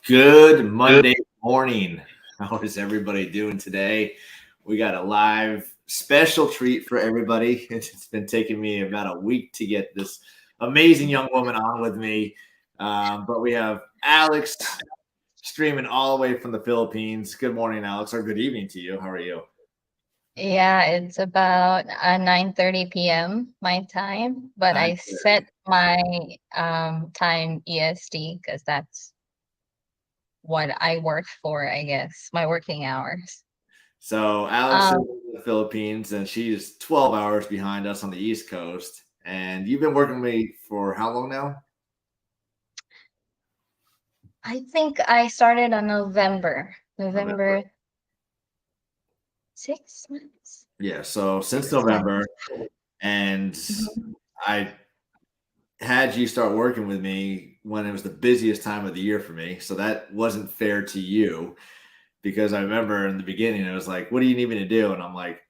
Good Monday morning. How is everybody doing today? We got a live special treat for everybody. It's been taking me about a week to get this amazing young woman on with me. But we have Alex streaming all the way from the Philippines. Good morning, Alex, or good evening to you. How are you? Yeah, it's about 9:30 p.m. my time, but I 9:30. set my time EST because that's what I work for, I guess, my working hours. So Alex is Um, in the Philippines and she's 12 hours behind us on the East Coast. And you've been working with me for how long now? I think I started on November November. 6 months, Yeah, so since 6 months. November, and Mhm. I had you start working with me when it was the busiest time of the year for me. So that wasn't fair to you because I remember in the beginning, it was like, what do you need me to do? And I'm like,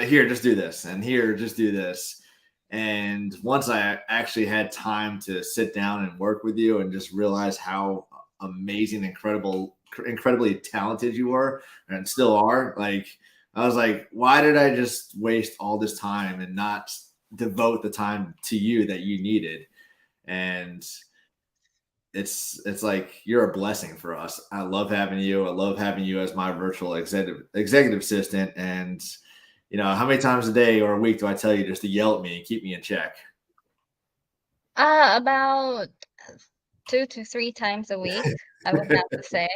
here, just do this. And here, just do this. And once I actually had time to sit down and work with you and just realize how amazing, incredibly talented you were and still are, like, I was like, why did I just waste all this time and not devote the time to you that you needed? And it's like you're a blessing for us. I love having you. I love having you as my virtual executive assistant. And how many times a day or a week do I tell you just to yell at me and keep me in check? About 2 to 3 times a week, I would have to say.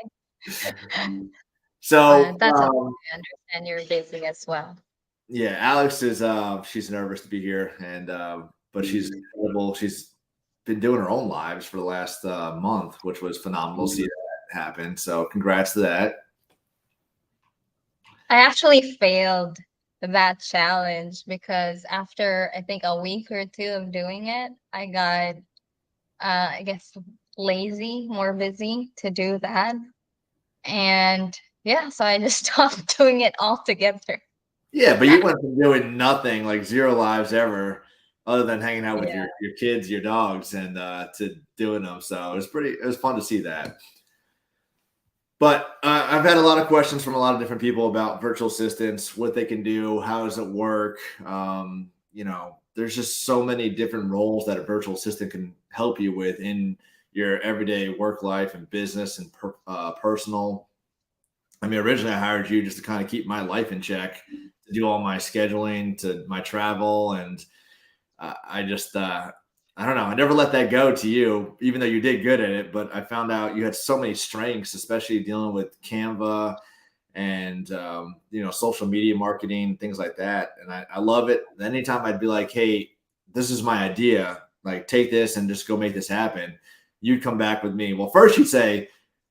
So But that's okay. I understand you're busy as well. yeah, Alex is she's nervous to be here, and but she's incredible. She's been doing her own lives for the last month, which was phenomenal to see that happen. So congrats to that. I actually failed that challenge because after I think a week or two of doing it, I got I guess lazy, more busy to do that. And yeah, so I just stopped doing it altogether. Yeah, but you went from doing nothing, like 0 lives ever, other than hanging out with Yeah. your kids, your dogs, and, to doing them, so it was fun to see that. But, I've had a lot of questions from a lot of different people about virtual assistants, what they can do, how does it work? There's just so many different roles that a virtual assistant can help you with in your everyday work life and business and personal. I mean, originally I hired you just to kind of keep my life in check, to do all my scheduling, to my travel, and I just I don't know. I never let that go to you, even though you did good at it. But I found out you had so many strengths, especially dealing with Canva and social media marketing, things like that. And I love it. Anytime I'd be like, "Hey, this is my idea. Like, take this and just go make this happen." You'd come back with me. Well, first you'd say,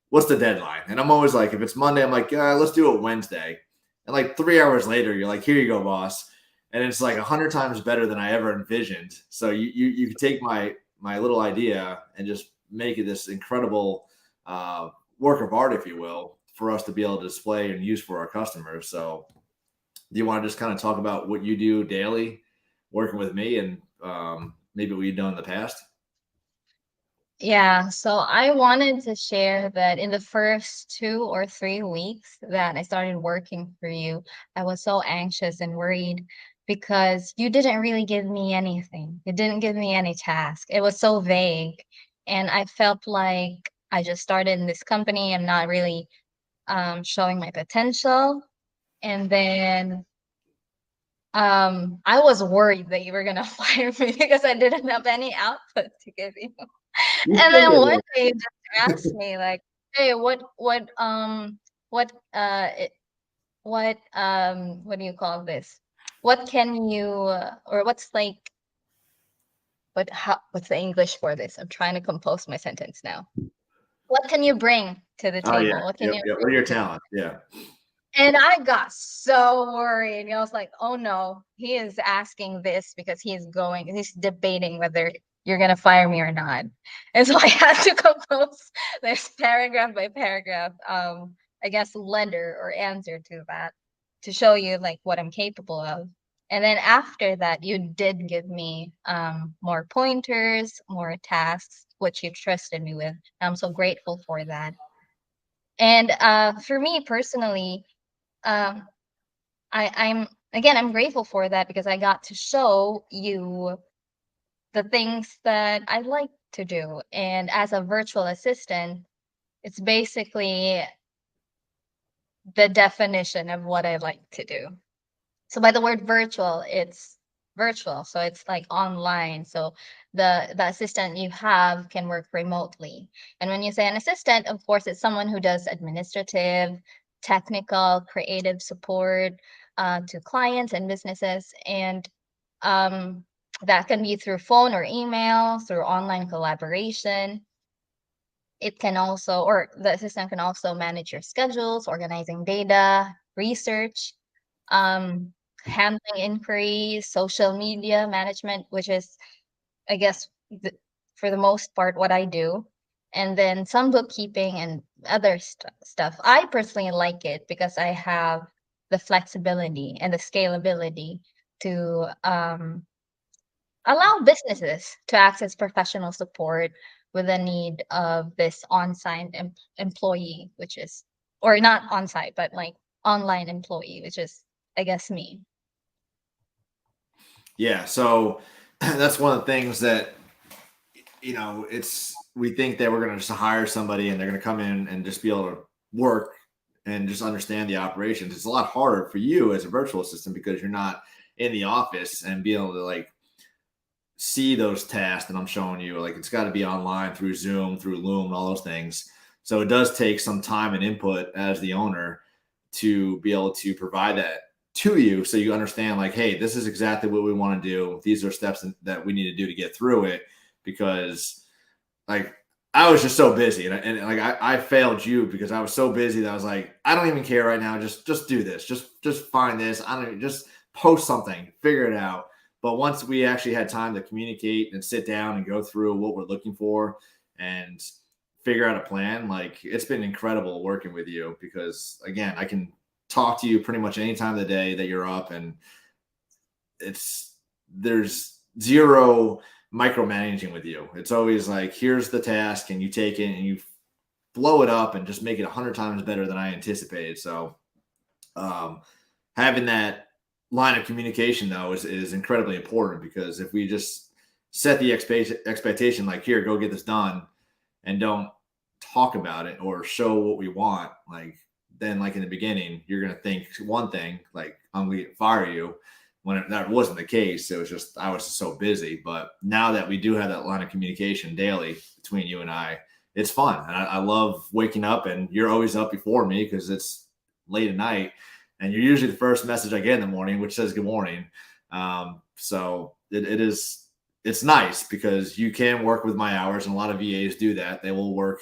what's the deadline? And I'm always like, if it's Monday, I'm like, let's do it Wednesday. And like 3 hours later, you're like, here you go, boss. And it's like 100 times better than I ever envisioned. So you could take my little idea and just make it this incredible uh, work of art, if you will, for us to be able to display and use for our customers. So do you want to just kind of talk about what you do daily, working with me, and maybe what you've done in the past? Yeah, so I wanted to share that in the first 2 or 3 weeks that I started working for you, I was so anxious and worried because you didn't really give me anything. You didn't give me any task. It was so vague. And I felt like I just started in this company. I'm not really showing my potential. And then I was worried that you were gonna fire me because I didn't have any output to give you. You And still then get one one. day you just asked me like, "Hey, what what do you call this? What can you or what's like what's the English for this? I'm trying to compose my sentence now. What can you bring to the Oh yeah, table? What can yep, you yep. What are bring your to the talents? Yeah. And I got so worried. I was like, oh no, he is asking this because he's debating whether you're going to fire me or not. And so I had to compose this paragraph by paragraph, I guess, letter or answer to that to show you like what I'm capable of. And then after that, you did give me more pointers, more tasks. what you trusted me with. I'm so grateful for that. And for me personally, um, I'm again, I'm grateful for that because I got to show you the things that I like to do. And as a virtual assistant, it's basically the definition of what I like to do. So by the word virtual, it's virtual. So it's like online. So the assistant you have can work remotely. And when you say an assistant, of course, it's someone who does administrative, technical, creative support to clients and businesses. And um, that can be through phone or email, through online collaboration. It can also, or the assistant can also manage your schedules, organizing data, research, um, handling inquiries, social media management, which is, I guess, for the most part, what I do. And then some bookkeeping and other stuff. I personally like it because I have the flexibility and the scalability to allow businesses to access professional support with the need of this on-site employee, which is, or not on-site, but like online employee, which is, I guess, me. Yeah, so that's one of the things that it's we think that we're going to just hire somebody and they're going to come in and just be able to work and just understand the operations. It's a lot harder for you as a virtual assistant because you're not in the office and be able to like see those tasks that I'm showing you. Like it's got to be online through Zoom, through Loom, and all those things. So it does take some time and input as the owner to be able to provide that to you so you understand like, hey, this is exactly what we want to do. These are steps that we need to do to get through it because like I was just so busy and like I failed you because I was so busy that I was like, I don't even care right now. Just do this. Just find this. I don't just post something, figure it out. But once we actually had time to communicate and sit down and go through what we're looking for and figure out a plan, like it's been incredible working with you because again, I can talk to you pretty much any time of the day that you're up and it's there's zero micromanaging with you. It's always like, here's the task, and you take it and you blow it up and just make it 100 times better than I anticipated. So, um, having that line of communication though is incredibly important because if we just set the expectation like, here, go get this done, and don't talk about it or show what we want, like then like in the beginning, you're gonna think one thing, like I'm gonna fire you, when that wasn't the case. It was just I was just so busy. But now that we do have that line of communication daily between you and I, it's fun. And I love waking up and you're always up before me because it's late at night. And you're usually the first message I get in the morning, which says good morning. So it is it's nice because you can work with my hours, and a lot of VAs do that. They will work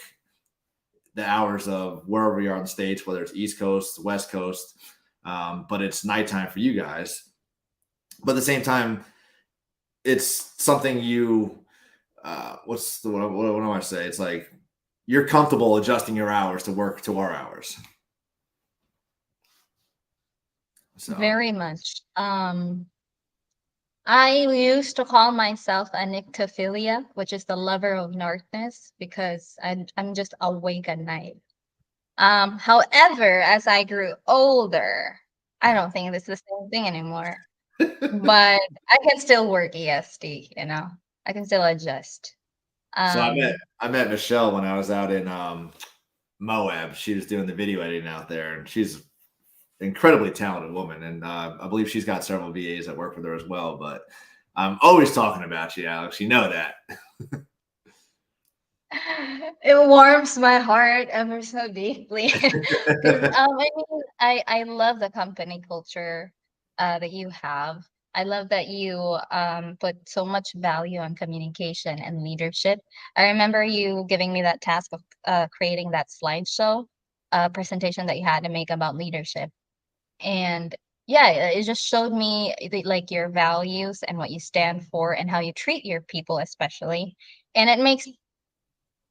the hours of wherever we are in the States, whether it's East Coast, West Coast, but it's nighttime for you guys. But at the same time, it's something you what's the what do I say? It's like you're comfortable adjusting your hours to work to our hours. So Very much. I used to call myself a nyctophilia, which is the lover of darkness, because I'm just awake at night. However, as I grew older, I don't think this is the same thing anymore. But I can still work EST, you know. I can still adjust. so Um, I met Michelle when I was out in Moab. She was doing the video editing out there, and she's an incredibly talented woman. And I believe she's got several VAs that work with her as well. But I'm always talking about you, Alex. You know that. it warms my heart ever so deeply because I mean, I love the company culture that you have. I love that you put so much value on communication and leadership. I remember you giving me that task of creating that slideshow presentation that you had to make about leadership. And yeah, it just showed me like your values and what you stand for and how you treat your people, especially. And it makes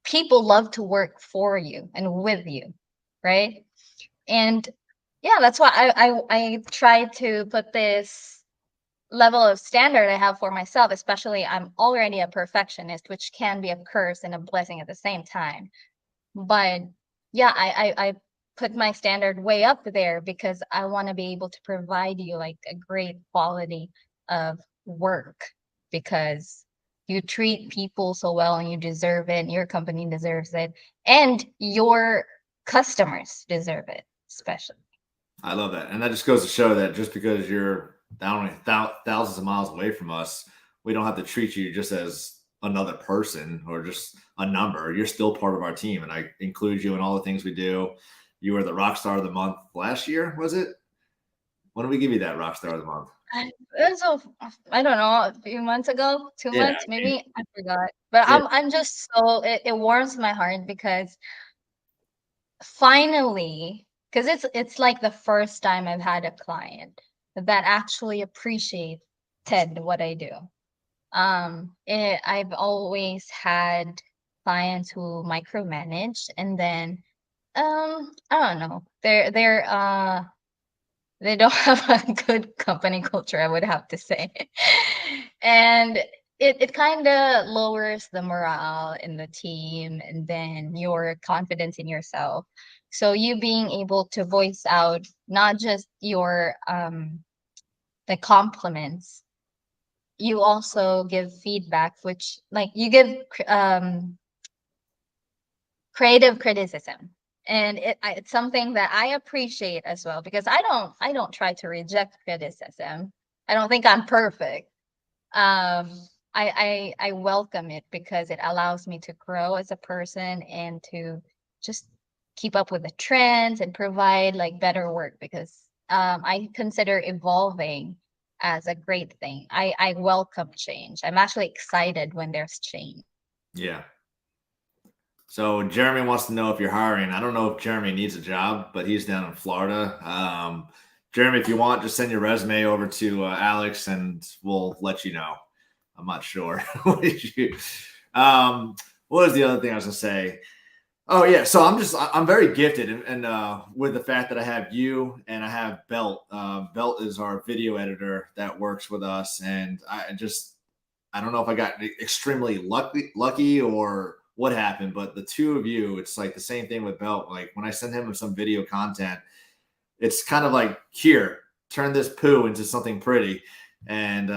people love to work for you and with you, right? And yeah, that's why I try to put this. level of standard I have for myself, especially I'm already a perfectionist, which can be a curse and a blessing at the same time. But yeah, I put my standard way up there because I want to be able to provide you like a great quality of work because you treat people so well and you deserve it, and your company deserves it, and your customers deserve it, especially. I love that, and that just goes to show that just because you're down thousands of miles away from us, we don't have to treat you just as another person or just a number. You're still part of our team, and I include you in all the things we do. You were the rock star of the month last year, was it? When did we give you that rock star of the month? So I don't know, a few months ago, two Yeah, months, maybe I forgot. But yeah, I'm just so it warms my heart because finally, because it's like the first time I've had a client that actually appreciated what I do. I've always had clients who micromanage, and then I don't know, they don't have a good company culture, I would have to say. And it kind of lowers the morale in the team and then your confidence in yourself. So you being able to voice out not just your the compliments, you also give feedback, which like you give creative criticism, and it's something that I appreciate as well because I don't try to reject criticism. I don't think I'm perfect. um I welcome it because it allows me to grow as a person and to just keep up with the trends and provide like better work because I consider evolving as a great thing. I welcome change. I'm actually excited when there's change. yeah. So Jeremy wants to know if you're hiring. I don't know if Jeremy needs a job, but he's down in Florida. Jeremy, if you want, just send your resume over to Alex, and we'll let you know. I'm not sure. um, what was the other thing I was gonna say? Oh yeah, so I'm very gifted, and with the fact that I have you and I have Belt. Belt is our video editor that works with us, and I don't know if I got extremely lucky or what happened, but the two of you, it's like the same thing with Belt. Like when I send him some video content, it's kind of like here, turn this poo into something pretty. And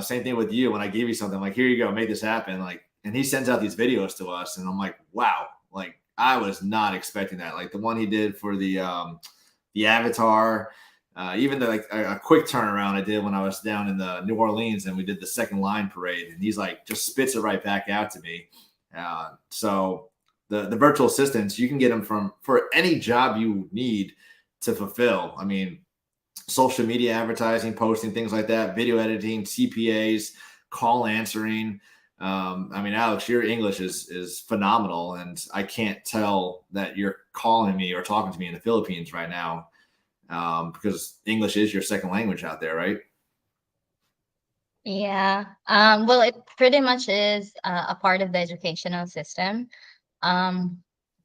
same thing with you. When I gave you something, like here you go, make this happen. Like, and he sends out these videos to us, and I'm like, wow, like I was not expecting that. Like the one he did for the Avatar, even like a quick turnaround I did when I was down in the New Orleans and we did the second line parade, and he's like just spits it right back out to me. So the virtual assistants, you can get them from for any job you need to fulfill. I mean, social media advertising, posting, things like that, video editing, CPAs, call answering. I mean, Alex, your English is phenomenal, and I can't tell that you're calling me or talking to me in the Philippines right now, because English is your second language out there, right? Yeah. Well, it pretty much is a part of the educational system. Um,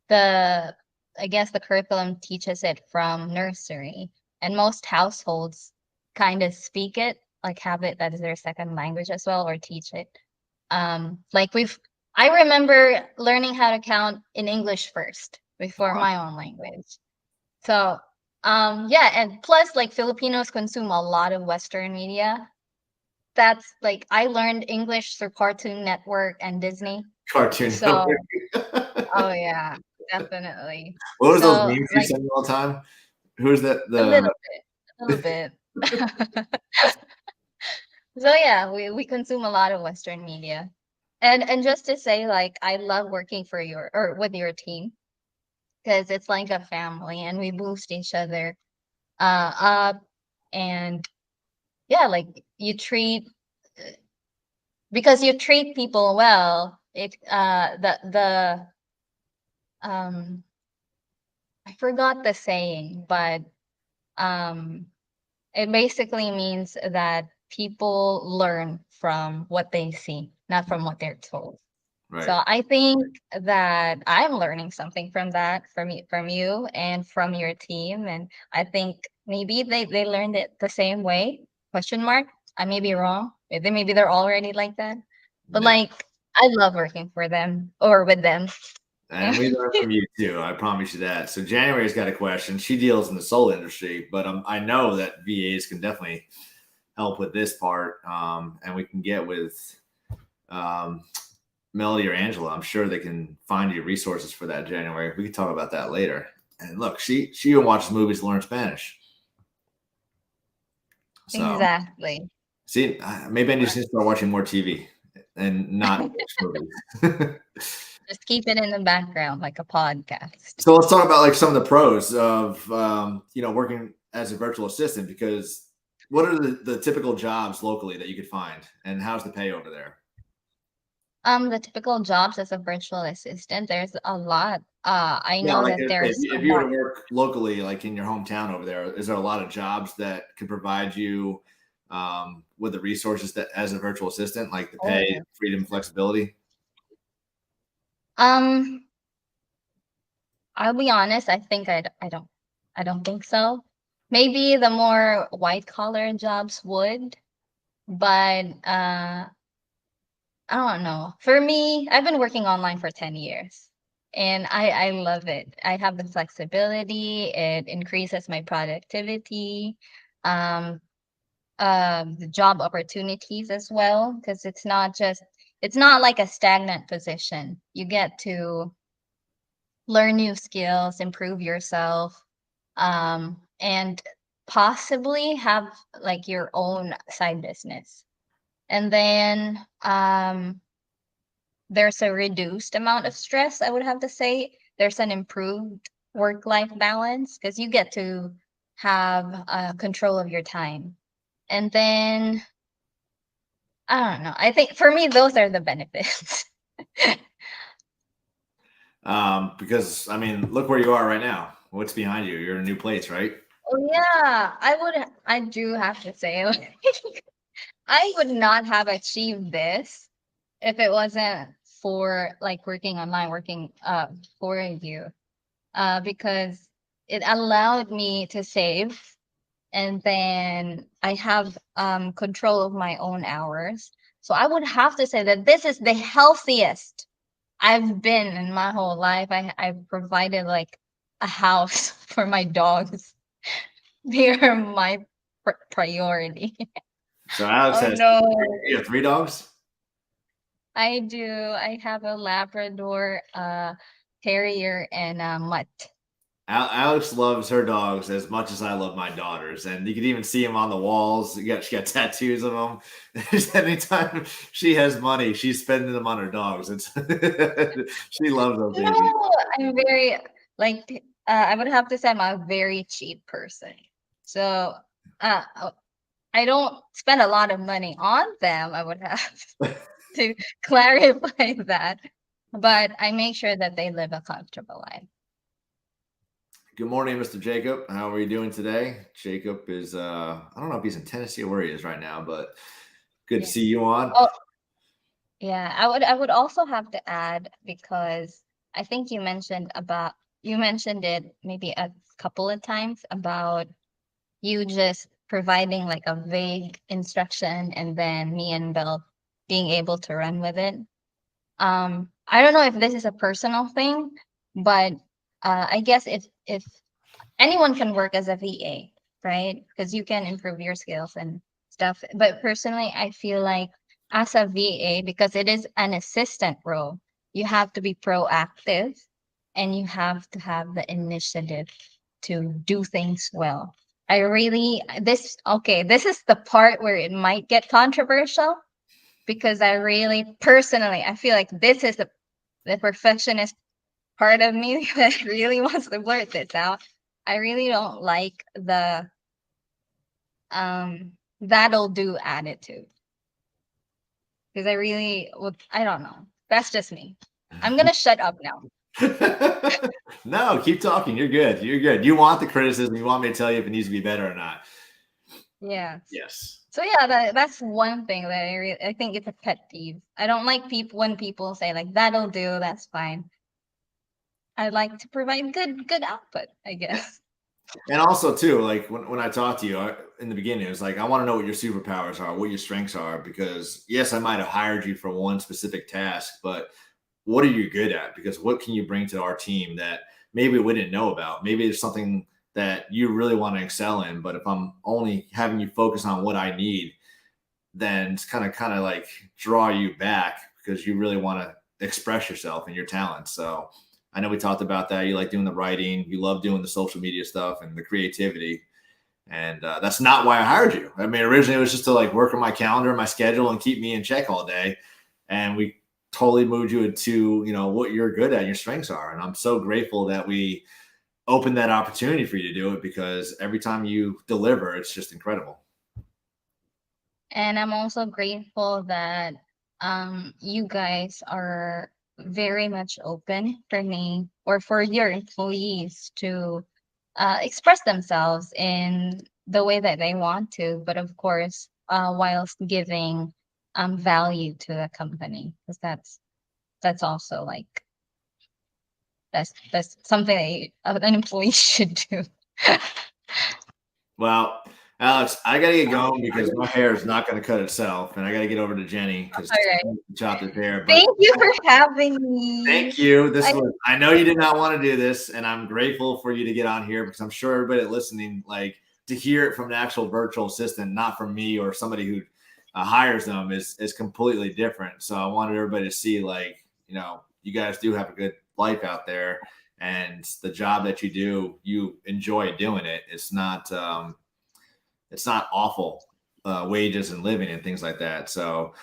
the I guess the curriculum teaches it from nursery, and most households kind of speak it, like have it that is their second language as well, or teach it. Like I remember learning how to count in English first before my own language. So, yeah, and plus, like Filipinos consume a lot of Western media. That's like I learned English through Cartoon Network and Disney. Cartoon Network. So, oh yeah, definitely. What was those So, memes you like send me all the time? Who's that? a The little bit, a little bit. So yeah, we consume a lot of Western media. And just to say, like, I love working for your or with your team because it's like a family and we boost each other up. And yeah, like you treat because you treat people well, it the um I forgot the saying, but um it basically means that people learn from what they see, not from what they're told. right. So I think that I'm learning something from that, from you and from your team. And I think maybe they learned it the same way, question mark. I may be wrong. Maybe they're already like that. But No. like I love working for them or with them. And we learn from you too. I promise you that. So January's got a question. She deals in the solar industry, but I know that VAs can definitely help with this part. And we can get with um, Melody or Angela. I'm sure they can find you resources for that January. We can talk about that later. And look, she even watches movies to learn Spanish. So Exactly. see, maybe I just need to start watching more TV and not watch movies. Just keep it in the background like a podcast. So let's talk about like some of the pros of working as a virtual assistant, because what are the typical jobs locally that you could find, and how's the pay over there? The typical jobs as a virtual assistant, there's a lot. I Yeah, know like that if, there's a if you were lot. to work locally, like in your hometown over there, is there a lot of jobs that could provide you with the resources that as a virtual assistant, like the pay, Oh. freedom, flexibility? Um, I'll be honest, I don't think so. Maybe the more white collar jobs would, but I don't know. For me, I've been working online for 10 years and I love it. I have the flexibility, it increases my productivity, um, the job opportunities as well, because it's not like a stagnant position. You get to learn new skills, improve yourself, and possibly have like your own side business. And then there's a reduced amount of stress, I would have to say. There's an improved work-life balance because you get to have control of your time. And then I don't know. I think for me, those are the benefits. Because I mean, look where you are right now. What's behind you? You're in a new place, right? Oh yeah, I do have to say, like, I would not have achieved this if it wasn't for like working online, working for you. Because it allowed me to save, and then I have control of my own hours. So I would have to say that this is the healthiest I've been in my whole life. I've provided like a house for my dogs. They are my priority. So Alex Oh has no, you have three dogs. I do. I have a Labrador, Terrier, and a Mutt. Alex loves her dogs as much as I love my daughters, and you can even see them on the walls. She got tattoos of them. Anytime she has money, she's spending them on her dogs. It's she loves those babies. No, I'm very like I would have to say I'm a very cheap person. So I don't spend a lot of money on them. I would have to clarify that. But I make sure that they live a comfortable life. Good morning, Mr. Jacob. How are you doing today? Jacob is I don't know if he's in Tennessee or where he is right now, but good to Yeah. see you on. Oh, yeah. I would also have to add because I think you mentioned it maybe a couple of times about you just providing like a vague instruction and then me and Bill being able to run with it. I don't know if this is a personal thing, but I guess if anyone can work as a VA, right? Because you can improve your skills and stuff. But personally, I feel like as a VA, because it is an assistant role, you have to be proactive and you have to have the initiative to do things well. I really, this is the part where it might get controversial because I really personally, I feel like this is the perfectionist part of me that really wants to blurt this out. I really don't like the that'll do attitude because I really would. I don't know. That's just me. I'm gonna shut up now. No, keep talking. You're good. You're good. You want the criticism. You want me to tell you if it needs to be better or not. Yeah. Yes. So yeah, that's one thing that I think it's a pet peeve. I don't like people when people say like that'll do. That's fine. I like to provide good output. I guess. And also too, like when I talked to you in the beginning, it was like I want to know what your superpowers are, what your strengths are, because yes, I might have hired you for one specific task, but what are you good at? Because what can you bring to our team that maybe we didn't know about? Maybe there's something that you really want to excel in, but if I'm only having you focus on what I need, then it's kind of like draw you back because you really want to express yourself and your talents. So I know we talked about that. You like doing the writing, you love doing the social media stuff and the creativity. And that's not why I hired you. I mean, originally it was just to like work on my calendar, my schedule, and keep me in check all day. And we totally moved you into, what you're good at, your strengths are. And I'm so grateful that we opened that opportunity for you to do it because every time you deliver, it's just incredible. And I'm also grateful that you guys are very much open for me or for your employees to express themselves in the way that they want to, but of course, whilst giving value to the company, because that's also like that's something an employee should do. Well, Alex, I got to get going because my hair is not going to cut itself. And I got to get over to Jenny because All right. chop his hair. But Thank you for having me. thank you. I, I know you did not want to do this, and I'm grateful for you to get on here because I'm sure everybody listening, like to hear it from an actual virtual assistant, not from me or somebody who hires them, is completely different. So I wanted everybody to see, like, you guys do have a good life out there, and the job that you do, you enjoy doing it. It's not awful wages and living and things like that. So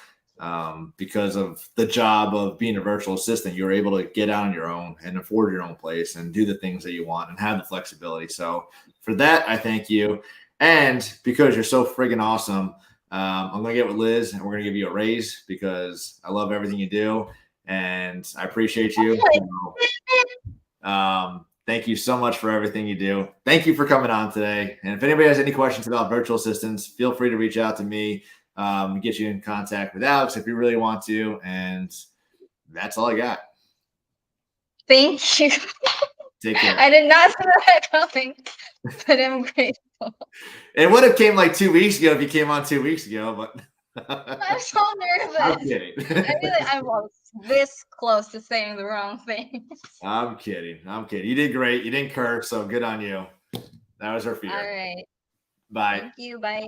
because of the job of being a virtual assistant, you're able to get out on your own and afford your own place and do the things that you want and have the flexibility. So for that, I thank you. And because you're so friggin' awesome, I'm going to get with Liz and we're going to give you a raise because I love everything you do and I appreciate you. Thank you so much for everything you do. Thank you for coming on today. And if anybody has any questions about virtual assistants, feel free to reach out to me. Get you in contact with Alex if you really want to. And that's all I got. Thank you. Take care. I did not see that coming, but I'm grateful. It would have came like 2 weeks ago if you came on 2 weeks ago, but I'm so nervous. I'm kidding. I was this close to saying the wrong thing. I'm kidding. You did great. You didn't curse, so good on you. That was our fear. All right. Bye. Thank you. Bye.